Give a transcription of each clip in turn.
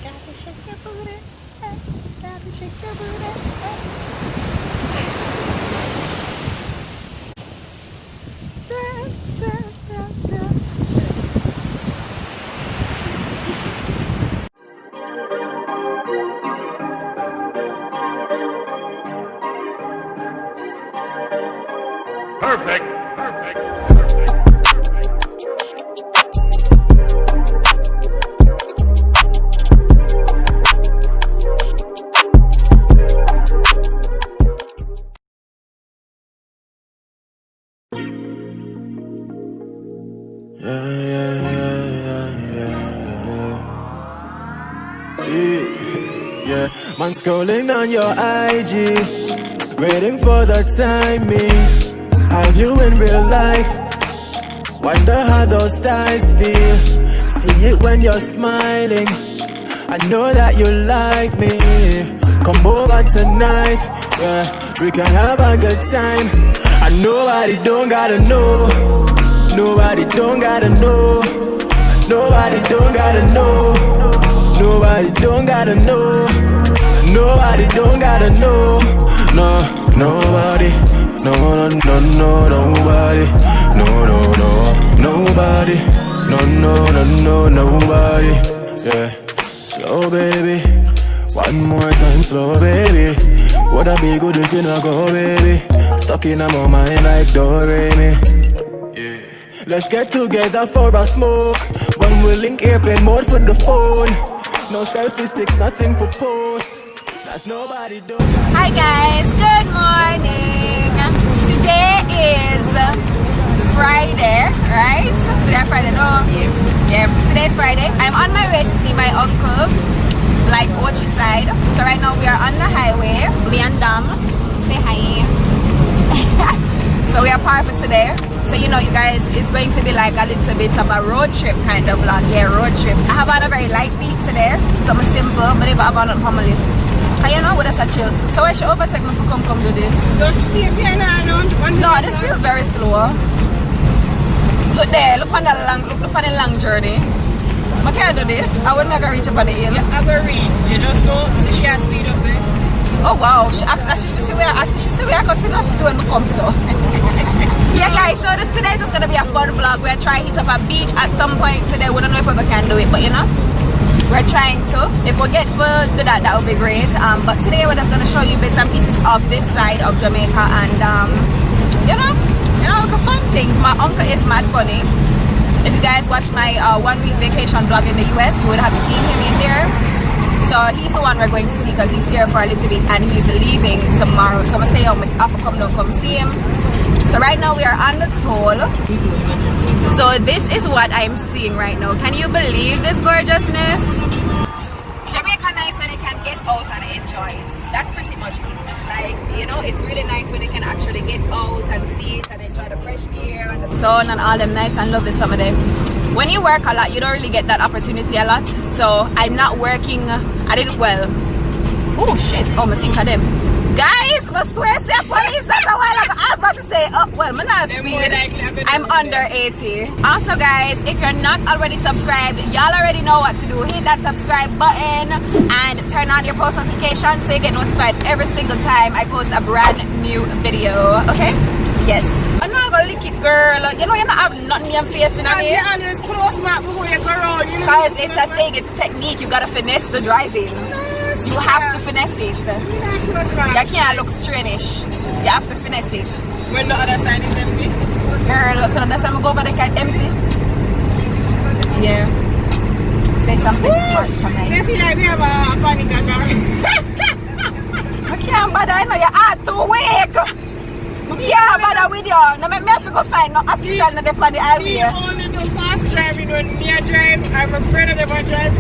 Gotta shake your booty. Gotta shake your booty. Perfect. Perfect. Yeah, man scrolling on your IG, waiting for the timing. Have you in real life? Wonder how those thighs feel. See it when you're smiling. I know that you like me. Come over tonight, yeah, we can have a good time. And nobody don't gotta know. Nobody don't gotta know. Nobody don't gotta know. Nobody don't gotta know. Nobody don't gotta know. No, nobody. No, no, no, no, nobody. No, no, no, nobody. No, no, no, no, nobody. Yeah. Slow, baby. One more time, slow, baby. Would I be good if you not go, baby? Stuck in my mind like Doremi. Yeah. Let's get together for a smoke. When we link airplane mode for the phone. No selfie sticks, nothing for post. That's nobody doing. Hi guys, good morning. Today is Friday, right? Today Friday, no? Yeah, today's Friday. I'm on my way to see my uncle, like Ochi side. So right now we are on the highway, Liandam. Say hi. So we are parked for today. So you know you guys, it's going to be like a little bit of a road trip kind of vlog. Yeah, road trip. I have had a very light beat today. Something simple, but I have a family. And you know what, that's a chill. So I should overtake me for come do this. Don't stay here now, no, this feels very slow. Look there, look on the long journey. I can't do this. I wouldn't make her reach up on the hill. Yeah, I will reach. You just go see she has speed up there. Oh wow, she see where I can see now, she see when we come so. Yeah guys, so today is just gonna be a fun vlog. We're trying to hit up a beach at some point today. We don't know if we can do it, but you know, we're trying to. If we get to do that, that would be great. But today we're just gonna show you bits and pieces of this side of Jamaica, and you know, look at fun things. My uncle is mad funny. If you guys watched my 1 week vacation vlog in the US, you would have seen him in there. So he's the one we're going to see because he's here for a little bit and he's leaving tomorrow. So I'm gonna say I have to come down, come see him. So right now we are on the toll. So this is what I'm seeing right now. Can you believe this gorgeousness? Jamaica nice when you can get out and enjoy it. That's pretty much it. Like, you know, it's really nice when you can actually get out and see it and enjoy the fresh air and the sun and all them nice and lovely summer day. When you work a lot, you don't really get that opportunity a lot. So I'm not working. I didn't oh shit. Oh, I think of them. Guys, I swear, say police that's a while ago. I was about to say, oh, well, I'm not speed. I'm under 80. Also, guys, if you're not already subscribed, y'all already know what to do. Hit that subscribe button and turn on your post notifications so you get notified every single time I post a brand new video. Okay? Yes. I'm not gonna lick it, girl. You know, you're not having nothing in your face in it. You always close map before you go around. Because it's a thing, it's technique. You gotta finesse the driving. You have to finesse it. You can't look strange. You have to finesse it. When the other side is empty? Girl, so the other side I go over the cat empty. Yeah. Say something smart tonight. I feel like we have a panic attack. I can't bother, I know your heart too weak. I can't bother with you. Now make me have to go find no hospital on the highway. We only do fast driving when me drive. I'm afraid of never drive.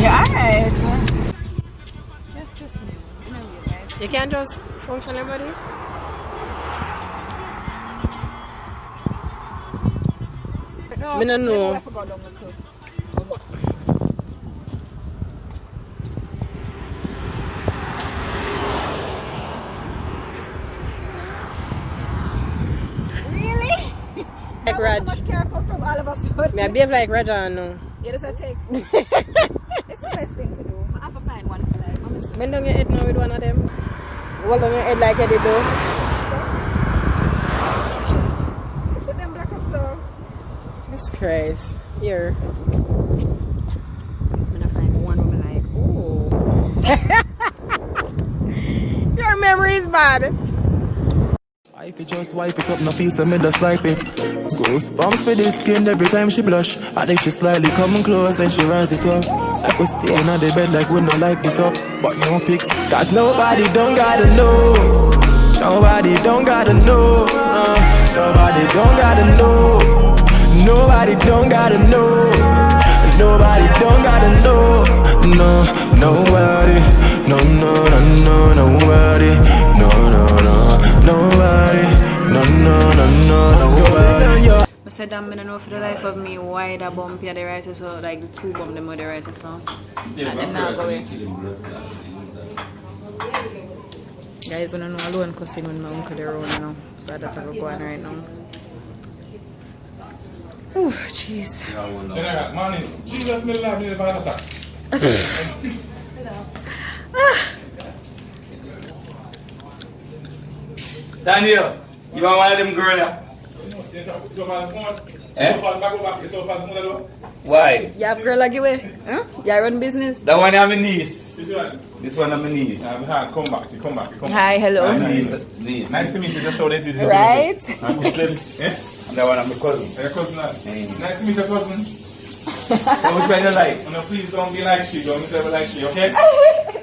Yeah, alright. You can't just function everybody? No, I don't know. Really? Like Raj. So much care come from all of us. I behave like Raja now. You just take. It's the best thing to do. I have to find one for like. Bend down your head now with one of them. Hold down your head like I did though. Look at them black up so. Jesus Christ. Here. I'm gonna find one woman like, ooh. Your memory is bad. Wipe it, just wipe it up, no piece of me just like it. Goosebumps for the skin every time she blush. I think she slightly come close, then she rise it up. Like we stay in the bed like we no like it up. But no pics, cause nobody don't gotta know. Nobody don't gotta know. Nobody don't gotta know. Nobody don't gotta know. Nobody don't gotta know. No, nobody. No, no, no, no, nobody. No, no, no, nobody. No, no, no, no, nobody. I said I'm gonna know for the life of me why the bump here the right so like the two bump them with the right so. And then now go away. Guys, I don't know alone cussing when my uncle is around now. So that's how I go on right now. Oh, jeez. Morning. Jesus, me love you about that. Daniel, you want one of them girls? Why? You have girl like you way? Huh? You run business? That one is my niece. This one is my niece. Come back. Hi, hello. My niece. Nice to meet you. That's how it is. Right? And that one is my cousin. Your cousin. Nice to meet your cousin. So which one you like? No, please don't be like she. Don't be like she, okay?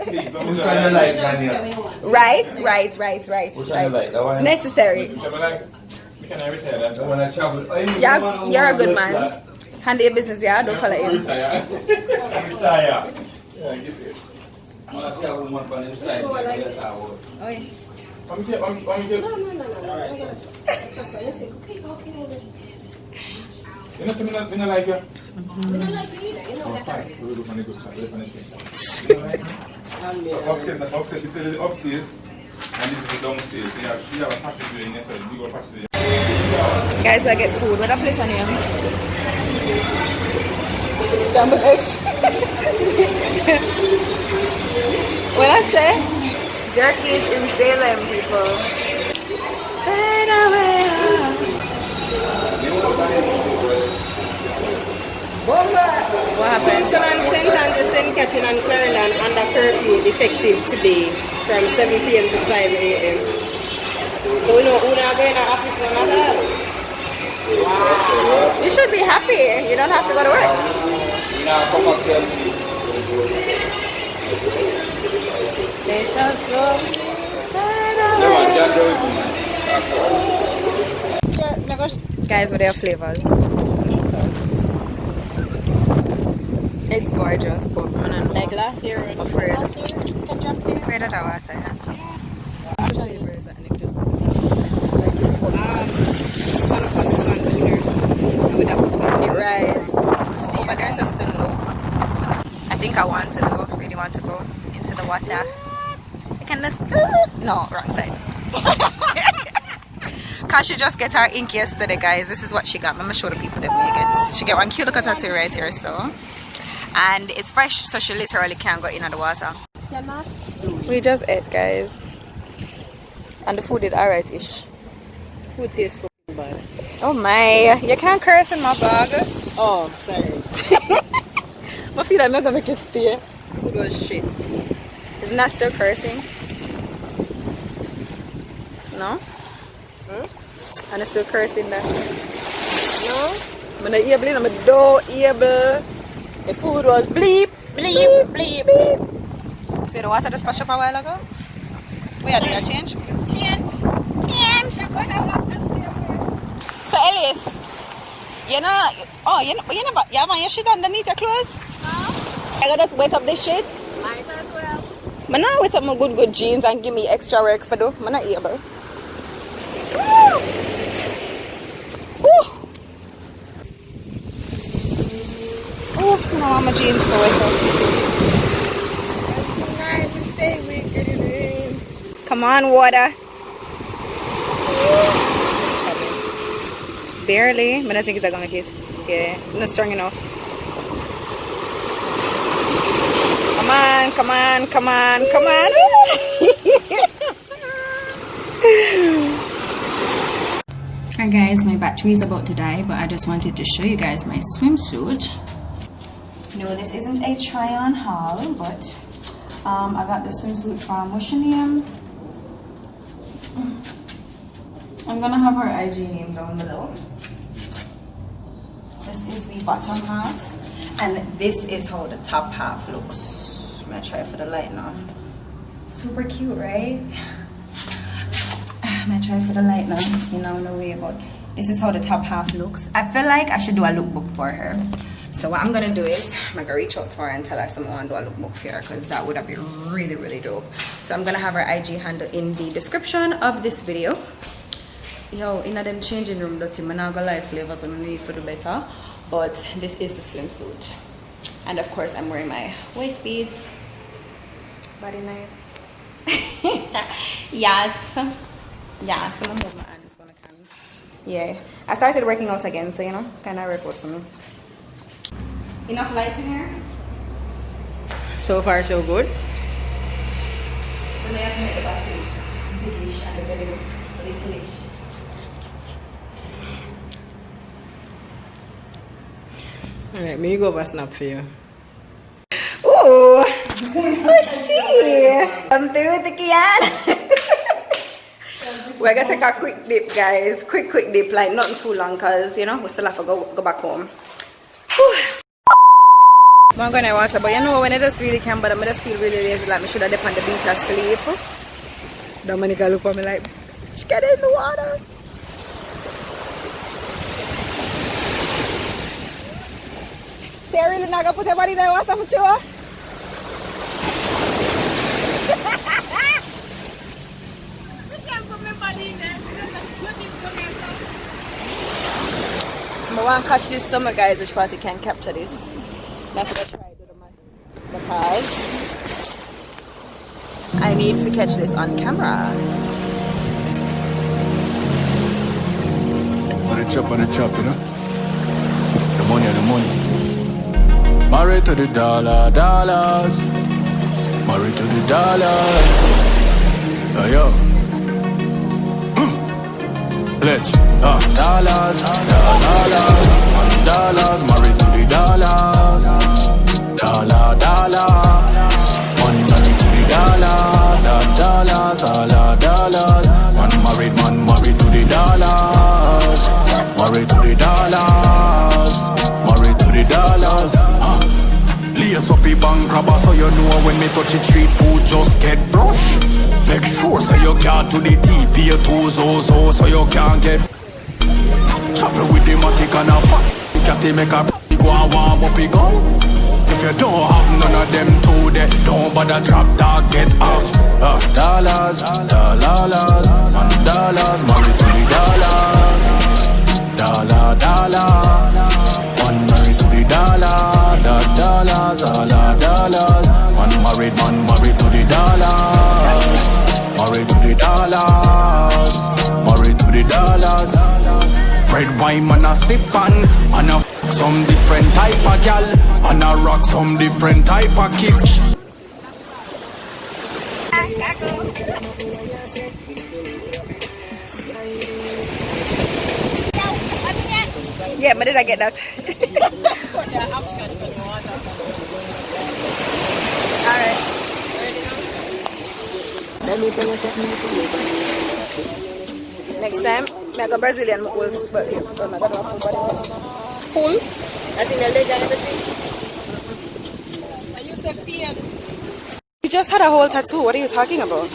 Please don't be Which one you like, Daniel? Right. Which one you like? That one? It's necessary. Whichever like. We can retire. That's The one I travel. Yeah, you're a good man. Handle your business, yeah? Don't follow him. retire. Retire. Yeah, give it. I want to travel one on the side. Okay. You know something we don't like you? We don't like you either. You know that. So we do funny good chat. Upstairs. This is the upstairs. And this is the downstairs. So you have a passage in yourself. You go a passage. Guys, I get food. What that place on here? Scrambled eggs. What I say? Jerky's in Salem, people. What happened? Kingston and St. Andrew, St. Catherine and Clarendon under curfew effective today from 7 p.m. to 5 a.m. So we know who not going to office no matter. Wow. You should be happy. You don't have to go to work. They shall slow. Guys, what are your flavors? It's gorgeous, but I'm not Like last year. afraid. Afraid of the water. Rice. See, but there's a still low. I think I want to go, really want to go into the water. I can just, no, wrong side. Cause she just get her ink yesterday, guys. This is what she got. I'm gonna show the people that make it. She get one cute little tattoo right here, so. And it's fresh, so she literally can't go in the water. We just ate, guys. And the food is alright-ish. Food tastes bad. Oh my, you can't curse in my bag. Oh, sorry. I feel like I'm not gonna make it stay. Food was shit. Isn't that still cursing? No? And it's still cursing that. No? I'm not able, I'm not able. The food was bleep, bleep, bleep, bleep. You see the water just splashed up a while ago? Where did I change? Change. So Elias, you know, yeah man, your shit underneath your clothes? No. I gotta just wet up this shit? Might as well. I'm not wet up my good jeans and give me extra work for do. I'm not able. Woo! Woo! Oh, no, I'm a jeans for wet up. Come on, water. Barely, but I think it's gonna make it. Yeah, not strong enough. Come on, come on, come on, come on. Alright guys, my battery is about to die, but I just wanted to show you guys my swimsuit. No, this isn't a try-on haul, but I got the swimsuit from Ochi. I'm gonna have her IG name down below. This is the bottom half, and this is how the top half looks. I'm gonna try for the light now. Super cute, right? I'm gonna try for the light now, you know, no way, but this is how the top half looks. I feel like I should do a lookbook for her. So what I'm gonna do is I'm gonna reach out to her and tell her someone want to do a lookbook for her, because that would have been really, really dope. So I'm gonna have her IG handle in the description of this video. Yo, in them changing room, that's I'm not gonna lie, flavors and need for the better. But this is the swimsuit, and of course I'm wearing my waist beads. Body nice. Yes. Yeah, so I'm moving my hand so I can. Yeah, I started working out again, so you know, kind of work out for me. Enough lights in here? So far, so good. Then I have to make the battery biggish and the belly littleish. Alright, me go over snap for you. Ooh! Oh, shit! I'm through with the Kian. We're gonna take a quick dip, guys. Quick dip, like nothing too long, cause you know we still have to go back home. I'm gonna water, but you know when I just really can, but I just feel really lazy, like I should have dip on the beach and sleep. Dominica look at me like, she get in the water. Say I really not gonna put her body in the water for sure. I want to catch this summer, guys, which party can capture this. I'm going to try to do because I need to catch this on camera. For the chop, you know. The money. Married to the dollars. Married to the dollars. Oh, yo. Pledge. Dollars. $1, married to the dollars. Dollar. One married to the dollars. One married to the dollars. Married to the dollars. Lace up the bank robber, so you know when me touch the street food just get brush. Make sure so you can't to the TP your toes, so you can't get travel with the matic and a fat. You can't make a go and warm up your gun. If you don't have none of them two, they don't bother drop dog, get off. Dollars, $1, married to the dollars. Dollar, one married to the dollars. One married to the dollars. Married to the dollars. Red wine man a sip and a some different type of gal, and a rock some different type of kicks. Yeah, but did I get that? Alright. Next time, I go Brazilian, my old body. Full? As in the leg and everything? And you said peon. You just had a whole tattoo. What are you talking about?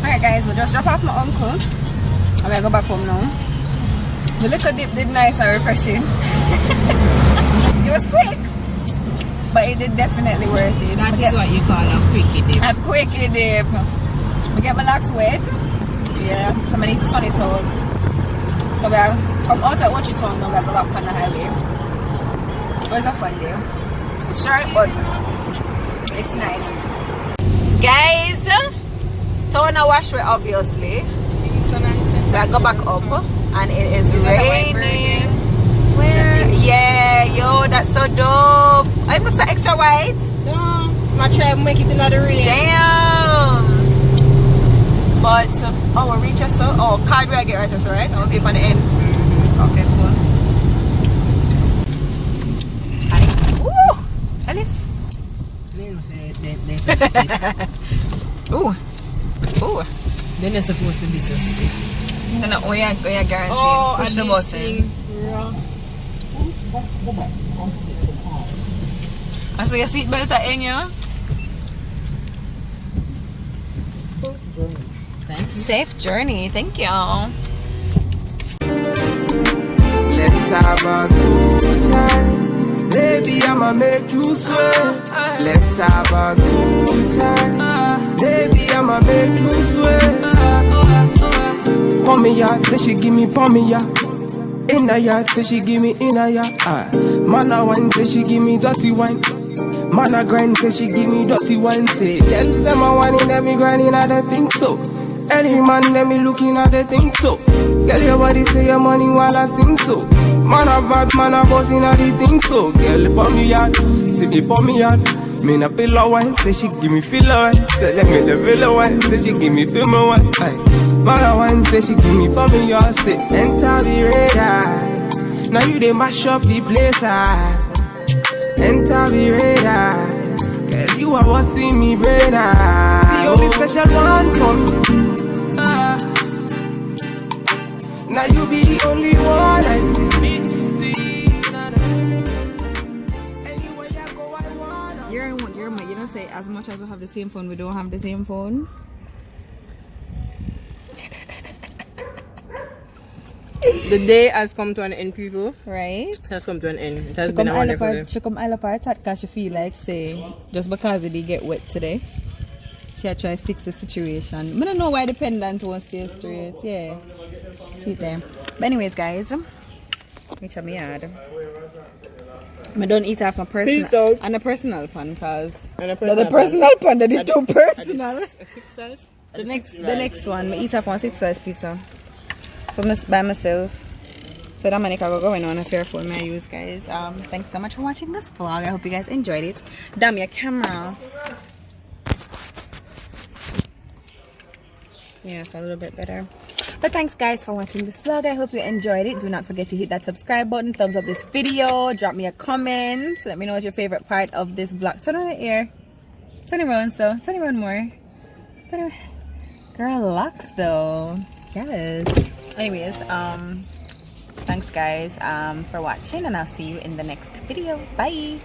Alright guys, we just drop off my uncle. And we go back home now. The little dip did nice and refreshing. It was quick, but it did definitely worth it. That is what you call a quickie dip. A quickie dip. We get my locks wet. Yeah, so I need to sun it out. So we are come out at Ochi town now. We go back on the highway. It was a fun day. It's short, but it's nice. Guys, town a wash way obviously. So I go back up. And it is raining. Where? Yeah, yo, that's so dope. It looks like extra white. I try to make it in the rain. Damn. But oh, we reach us so. Oh, card where I get right us, right? I'll pay on the end. Okay, cool. Ooh, Alice. Ooh, ooh. Then you're supposed to be so stiff. No, we are guaranteed. Oh, push the button. I saw your seatbelt at end, yeah? Thank you. Safe journey, thank you. Let's have a good time. Baby, I'ma make you sweat. Let's have a good time. Baby, I'ma make you sweat. Pommy ya, say she give me pommy ya. In a yard, say she give me in a yard. Man a wine, say she give me dirty wine. Man a grind, say she give me dirty wine. Say, girl, say my wine in let me grinding, I don't think so. Any man let me looking at the thing so. Girl, your body say your money while I sing so. Man a bad, man a boss in the thing so. Girl, for me yard, say me for me yard. Me na pillow wine, say she give me filler wine. Say let me the villa wine, say she give me film wine. Man a wine, say she give me for me yard. Say enter the radar. Now you dey mash up the place. Enter the radar. Girl, you are what's in me brain. The only special one for me. Now you be the only one I see. Anywhere I go, I wanna. You don't say as much as we have the same phone, we don't have the same phone. The day has come to an end, people. Right? It has come to an end. It has been a wonderful day. She come all apart because she feel like say just because it did get wet today. She try to fix the situation. I don't know why the pendant won't stay straight. Yeah. See it there. But anyways, guys, reach my yard. I don't eat off my personal and a personal pan because the personal pan that is too personal. The next one, I eat off one 6 size pizza by myself. So that money can go on a fair phone I use, guys. Thanks so much for watching this vlog. I hope you guys enjoyed it. Damn your camera. Yeah, it's a little bit better. But thanks guys for watching this vlog. I hope you enjoyed it. Do not forget to hit that subscribe button, thumbs up this video, drop me a comment, let me know what's your favorite part of this vlog. Turn on the ear, turn around, so turn around more, turn around. Girl, Locs though, yes. Anyways, thanks guys for watching, and I'll see you in the next video. Bye.